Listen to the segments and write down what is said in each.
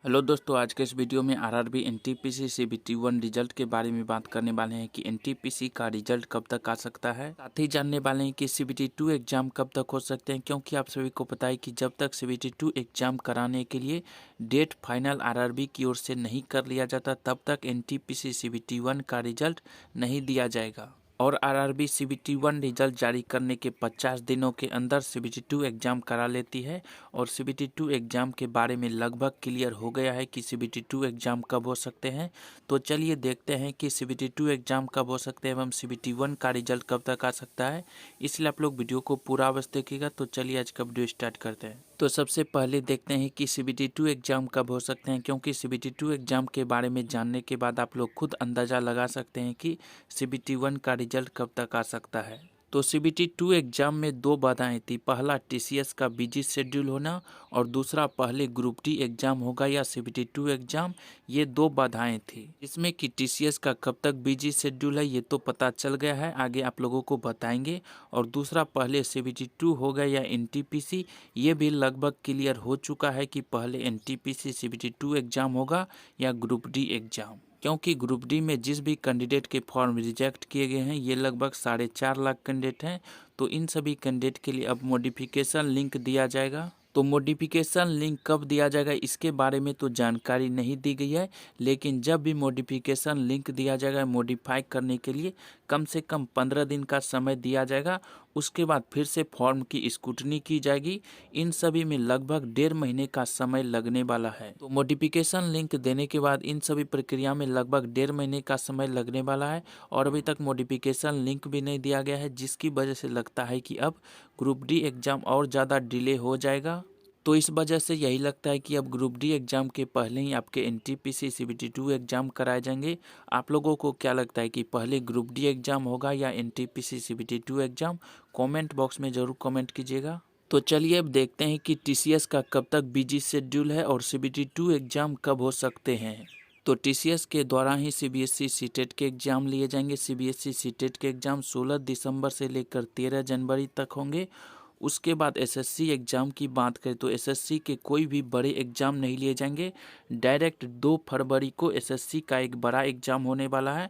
Hello दोस्तों, आज के इस वीडियो में आरआरबी एनटीपीसी सीबीटी 1 रिजल्ट के बारे में बात करने वाले हैं कि एनटीपीसी का रिजल्ट कब तक आ सकता है। साथ ही जानने वाले हैं कि सीबीटी 2 एग्जाम कब तक हो सकते हैं, क्योंकि आप सभी को पता है कि जब तक सीबीटी 2 एग्जाम कराने के लिए डेट फाइनल आरआरबी की ओर से नहीं कर लिया जाता, तब तक एनटीपीसी सीबीटी 1 का रिजल्ट नहीं दिया जाएगा। और आरआरबी सीबीटी 1 रिजल्ट जारी करने के 50 दिनों के अंदर सीबीटी 2 एग्जाम करा लेती है। और सीबीटी 2 एग्जाम के बारे में लगभग क्लियर हो गया है कि सीबीटी 2 एग्जाम कब हो सकते हैं। तो चलिए देखते हैं कि सीबीटी 2 एग्जाम कब हो सकते हैं एवं सीबीटी 1 का रिजल्ट कब तक आ सकता है। इसलिए आप लोग वीडियो को पूरा अवश्य देखिएगा। तो चलिए आज का वीडियो स्टार्ट करते हैं। तो सबसे पहले देखते हैं कि सीबीटी 2 एग्जाम कब हो सकते हैं, क्योंकि सीबीटी 2 एग्जाम के बारे में जानने के बाद आप लोग खुद अंदाज़ा लगा सकते हैं कि सीबीटी 1 का रिजल्ट कब तक आ सकता है। तो सीबीटी 2 एग्जाम में दो बाधाएं थी। पहला टीसीएस का बिजी शेड्यूल होना और दूसरा पहले ग्रुप डी एग्जाम होगा या सीबीटी 2 एग्जाम, ये दो बाधाएं थी। इसमें कि टीसीएस का कब तक बिजी शेड्यूल है ये तो पता चल गया है, आगे आप लोगों को बताएंगे। और दूसरा पहले सीबीटी 2 होगा या एनटीपीसी, ये भी लगभग क्लियर हो चुका है कि पहले एनटीपीसी सीबीटी 2 एग्जाम होगा या ग्रुप डी एग्जाम। क्योंकि ग्रुप डी में जिस भी कैंडिडेट के फॉर्म रिजेक्ट किए गए हैं, ये लगभग 4.5 लाख कैंडिडेट हैं। तो इन सभी कैंडिडेट के लिए अब मॉडिफिकेशन लिंक दिया जाएगा। तो मॉडिफिकेशन लिंक कब दिया जाएगा इसके बारे में तो जानकारी नहीं दी गई है, लेकिन जब भी मॉडिफिकेशन लिंक दिया जाएगा मॉडिफाई करने के लिए कम से कम 15 दिन का समय दिया जाएगा। उसके बाद फिर से फॉर्म की स्क्रूटनी की जाएगी। इन सभी में लगभग 1.5 महीने का समय लगने वाला है। तो मॉडिफिकेशन लिंक देने के बाद इन सभी प्रक्रिया में लगभग 1.5 महीने का समय लगने वाला है। और अभी तक मॉडिफिकेशन लिंक भी नहीं दिया गया है, जिसकी वजह से लगता है कि अब ग्रुप डी एग्जाम और ज़्यादा डिले हो जाएगा। तो इस वजह से यही लगता है कि अब ग्रुप डी एग्जाम के पहले ही आपके एनटीपीसी सीबीटी 2 एग्जाम कराए जाएंगे। आप लोगों को क्या लगता है कि पहले ग्रुप डी एग्जाम होगा या NTPC CBT 2 exam? Comment box में ज़रूर कमेंट कीजिएगा। तो चलिए अब देखते हैं कि टीसीएस का कब तक बिजी शेड्यूल है और सीबीटी 2 एग्जाम कब हो सकते हैं। तो टीसीएस के द्वारा ही सीबीएसई सीटेट के एग्जाम लिए जाएंगे। सीबीएसई सीटेट के एग्जाम 16 दिसंबर से लेकर 13 जनवरी तक होंगे। उसके बाद एसएससी एग्ज़ाम की बात करें तो एसएससी के कोई भी बड़े एग्ज़ाम नहीं लिए जाएंगे। डायरेक्ट 2 फरवरी को एसएससी का एक बड़ा एग्ज़ाम होने वाला है,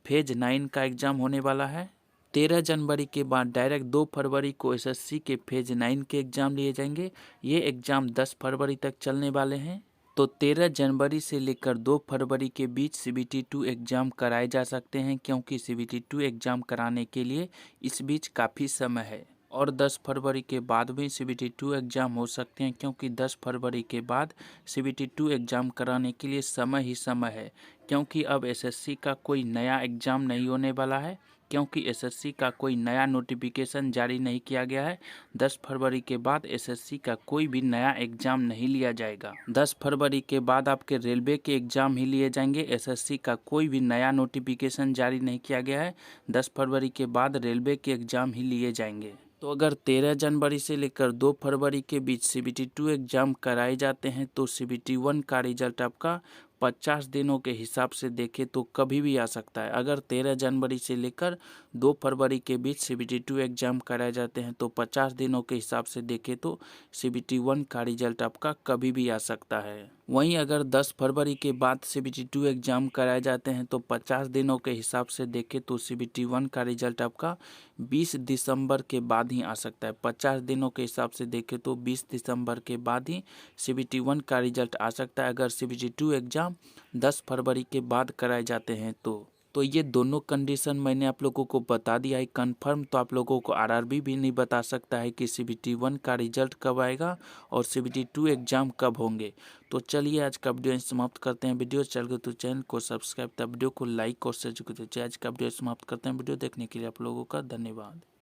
फेज 9 का एग्ज़ाम होने वाला है। 13 जनवरी के बाद डायरेक्ट 2 फरवरी को एसएससी के फेज 9 के एग्ज़ाम लिए जाएंगे। ये एग्ज़ाम 10 फरवरी तक चलने वाले हैं। तो 13 जनवरी से लेकर 2 फरवरी के बीच सीबीटी 2 एग्ज़ाम कराए जा सकते हैं, क्योंकि सीबीटी 2 एग्ज़ाम कराने के लिए इस बीच काफ़ी समय है। और 10 फरवरी के बाद भी सीबीटी 2 एग्ज़ाम हो सकते हैं, क्योंकि 10 फरवरी के बाद सीबीटी 2 एग्ज़ाम कराने के लिए समय ही समय है। क्योंकि अब एसएससी का कोई नया एग्ज़ाम नहीं होने वाला है, क्योंकि एसएससी का कोई नया नोटिफिकेशन जारी नहीं किया गया है। 10 फरवरी के बाद एसएससी का कोई भी नया एग्ज़ाम नहीं लिया जाएगा। 10 फरवरी के बाद आपके रेलवे के एग्ज़ाम ही लिए जाएंगे। एसएससी का कोई भी नया नोटिफिकेशन जारी नहीं किया गया है। 10 फरवरी के बाद रेलवे के एग्ज़ाम ही लिए जाएंगे। तो अगर 13 जनवरी से लेकर 2 फरवरी के बीच सीबीटी 2 एग्ज़ाम कराए जाते हैं तो सीबीटी 1 का रिजल्ट आपका 50 दिनों के हिसाब से देखें तो कभी भी आ सकता है। अगर 13 जनवरी से लेकर 2 फरवरी के बीच सीबीटी 2 एग्ज़ाम कराए जाते हैं तो 50 दिनों के हिसाब से देखें तो सीबीटी 1 का रिजल्ट आपका कभी भी आ सकता है। वहीं अगर 10 फरवरी के बाद सीबीटी 2 एग्ज़ाम कराए जाते हैं तो 50 दिनों के हिसाब से देखें तो सीबीटी 1 का रिजल्ट आपका 20 दिसंबर के बाद ही आ सकता है। 50 दिनों के हिसाब से देखें तो 20 दिसंबर के बाद ही सीबीटी 1 का रिजल्ट आ सकता है, अगर सीबीटी 2 एग्ज़ाम 10 फरवरी के बाद कराए जाते हैं तो ये दोनों कंडीशन मैंने आप लोगों को बता दिया है कंफर्म। तो आप लोगों को आरआरबी भी नहीं बता सकता है कि सीबीटी 1 का रिजल्ट कब आएगा और सीबीटी 2 एग्ज़ाम कब होंगे। तो चलिए आज का वीडियो समाप्त करते हैं। वीडियो चल गए तो चैनल को सब्सक्राइब, तब वीडियो को लाइक और शेयर। आज का वीडियो समाप्त करते हैं। वीडियो देखने के लिए आप लोगों का धन्यवाद।